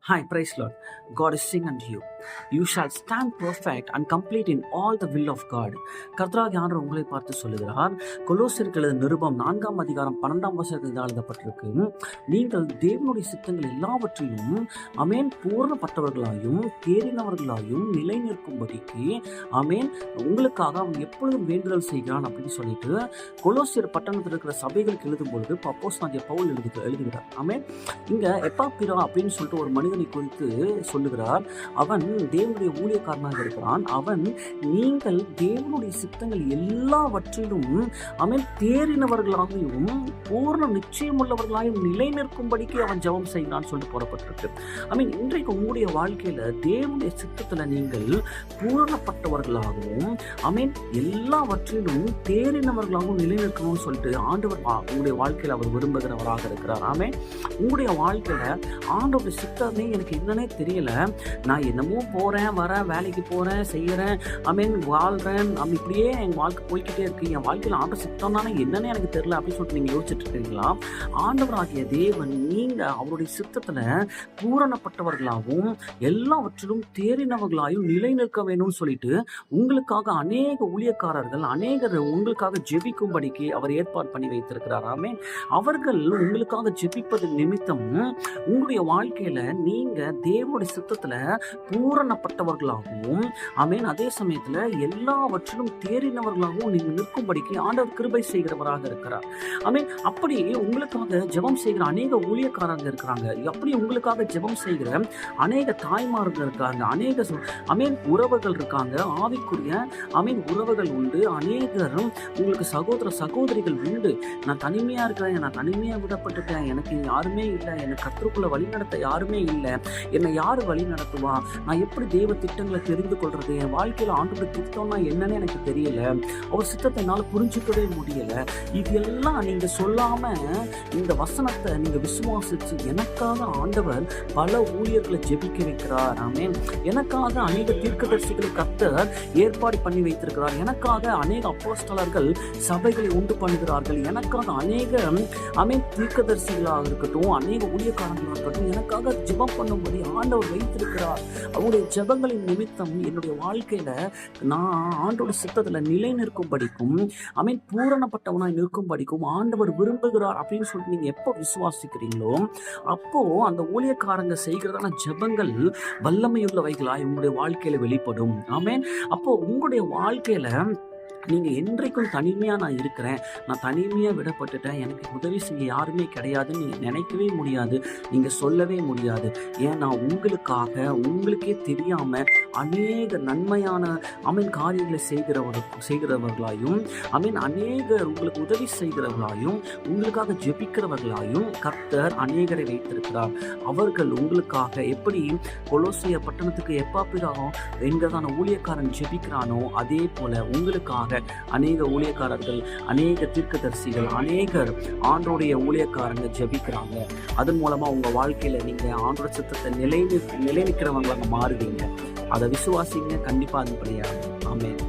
Hi, praise Lord. God is saying unto you, you shall stand perfect and complete in all the will of God. கர்த்தராகிய ஆண்டவர் உங்களை பார்த்து சொல்லுகிறார். கொலோசியருக்கு எழுதின நிருபம் 4ஆம் அதிகாரம் 12ஆம் வசனத்தில் எழுதப்பட்டிருக்கு, நீங்கள் தேவனுடைய சித்தங்கள் எல்லாவற்றிலும் அமேன் பூரணப்பட்டவர்களாயும் தேறினவர்களாயும் நிலை நிற்கும்படிக்கு அமேன் உங்களுக்காக அவன் எப்பொழுதும் வேண்டுதல் செய்கிறான் அப்படின்னு சொல்லிட்டு கொலோசியர் பட்டணத்தில் இருக்கிற சபைகளுக்கு எழுதும் பொழுது அப்போஸ்தலனாகிய பவுல் எழுதுகிறார். அமேன் இங்க எப்பாப்பிரா அப்படின்னு சொல்லிட்டு ஒரு மனிதனை குறித்து சொல்லுகிறார். அவன் தேவனுடைய ஊழியக்காரனாக இருக்கிறான். அவன் நீங்கள் தேவனுடைய சித்தங்கள் எல்லாவற்றிலும் அவன் தேறினவர்களாகவும் பூர்ண நிச்சயம் உள்ளவர்களாகவும் நிலை நிற்கும்படிக்கு அவன் ஜெபம் செய்கிறான்னு சொல்லிட்டு போடப்பட்டிருக்கு. இன்றைக்கு உங்களுடைய வாழ்க்கையில தேவனுடைய சித்தத்துல நீங்கள் பூரணப்பட்டவர்களாகவும் எல்லாவற்றிலும் தேறினவர்களாகவும் நிலை நிற்கணும்னு சொல்லிட்டு ஆண்டவர் உங்களுடைய வாழ்க்கையில அவர் விரும்புகிறவராக இருக்கிறார். உங்களுடைய வாழ்க்கையில ஆண்டவருடைய சித்தமே எனக்கு என்னன்னே தெரியல, நான் என்னமோ போறேன் வரேன் வேலைக்கு போறேன் செய்யறேன் வாழ்றேன் இப்படியே என் வாழ்க்கை போய்கிட்டே இருக்கு, என் வாழ்க்கையில ஆண்டவர் சித்தம்னால என்னன்னே எனக்கு தெரியல அப்படின்னு சொல்லிட்டு நீங்க யோசிச்சுட்டு இருக்கீங்களா? ஆண்டவராகிய தேவன் நீங்க அவருடைய சித்தத்துல பூரணப்பட்டவர்களாகவும் எல்லாவற்றிலும் தேறினவர்களாயும் நிலை நிற்க வேணும்னு சொல்லிட்டு உங்களுக்காக அநேக ஊழியக்காரர்கள் அநேகர் உங்களுக்காக ஜெபிக்கும்படிக்கு அவர் ஏற்பாடு பண்ணி வைத்திருக்கிறார். அவர்கள் உங்களுக்காக ஜெபிப்பது நிமித்தம் உங்களுடைய வாழ்க்கையில நீங்க தேவனுடைய சித்தத்துல பூரணப்பட்டவர்களாகவும் அதே சமயத்துல எல்லாவற்றிலும் தேறினவர்களாகவும் நீங்க நிற்கும்படிக்கு ஆண்டவர் கிருபை செய்கிறவராக இருக்கிறார். அப்படி உங்களுக்காக ஜெபம் செய்கிற அநேக ஊழியக்காரங்க இருக்கிறாங்க. அப்படி உங்களுக்காக ஜெபம் செய்கிற அநேக தாய்மார்கள் இருக்காங்க, அநேக உறவுகள் இருக்காங்க, ஆவிக்குரிய உறவுகள் உண்டு, அநேகரும் உங்களுக்கு சகோதர சகோதரிகள் உண்டு. நான் தனிமையா இருக்கிறேன், நான் தனிமையா விடப்பட்டுட்டேன், எனக்கு யாருமே இல்லை, எனக்கு கர்த்தருக்குள்ள வழி நடத்த யாருமே இல்லை, என்னை யாரு வழி நடத்துவா, நான் எப்படி தெய்வ திட்டங்களை தெரிந்து கொள்றது, என் வாழ்க்கையில ஆண்டோட திட்டம்னா என்னன்னு எனக்கு தெரியல, அவர் சித்தத்தை என்னால புரிஞ்சுக்கவே முடியல. இது எல்லாம் நீங்க சொல்லாம இந்த வசனத்தை நீங்க விசுவாசிச்சு எனக்காக ஆண்டவர் பல ஊழியர்களை ஜெபிக்க வைக்கிறார். எனக்காக அநேக தீர்க்கதரிசிகளை கர்த்தர் ஏற்பாடு பண்ணி வைத்திருக்கிறார். எனக்காக அநேக அப்போஸ்தலர்கள் சபைகளை உண்டு பண்ணுகிறார்கள். எனக்காக அநேக தீர்க்கதரிசிகளாக இருக்கட்டும், அநேக ஊழியக்காரங்களாக இருக்கட்டும், எனக்காக ஜெபம் பண்ணும்படி ஆண்டவர் வைத்திருக்கிறார். அவருடைய ஜெபங்களின் நிமித்தம் என்னுடைய வாழ்க்கையில நான் ஆண்டோட சித்தத்துல நிலை நிற்கும்படிக்கும் பூரணப்பட்டவனாய் நிற்கும்படிக்கும் ஆண்டவர் விரும்புகிறார் அப்படின்னு சொல்லிட்டு நீங்க எப்போ விசுவாசிக்கிறீங்களோ அப்போ அந்த ஊழியக்காரங்க செய்கிறதான ஜெபங்கள் வல்லமையுள்ளவைகளாய் உங்களுடைய வாழ்க்கையில வெளிப்படும். அப்போ உங்களுடைய வாழ்க்கையில நீங்க என்றைக்கும் தனிமையா நான் இருக்கிறேன், நான் தனிமையா விடப்பட்டுட்டேன், எனக்கு உதவி செய்ய யாருமே கிடையாதுன்னு நீங்க நினைக்கவே முடியாது, நீங்க சொல்லவே முடியாது. ஏன்னா உங்களுக்காக உங்களுக்கே தெரியாம அநேக நன்மையான காரியங்களை செய்கிறவர்களாயும் அநேகர் உங்களுக்கு உதவி செய்கிறவர்களாயும் உங்களுக்காக ஜெபிக்கிறவர்களாயும் கர்த்தர் அநேகரை வைத்திருக்கிறார். அவர்கள் உங்களுக்காக எப்படி கொலோசிய பட்டணத்துக்கு எப்பாப்பிரா என்கிறதான ஊழியக்காரன் ஜெபிக்கிறானோ அதே போல உங்களுக்காக அநேக ஊழியக்காரர்கள் அநேக தீர்க்கதரிசிகள் அநேகர் ஆண்டோடைய ஊழியக்காரங்க ஜெபிக்கிறாங்க. அதன் மூலமா உங்க வாழ்க்கையில நீங்க ஆண்டோட சித்தத்தை நிலை நிற்கிறவங்களாக மாறுவீங்க. அதை விசுவாசிங்க, கண்டிப்பா அது படியாது. ஆமென்.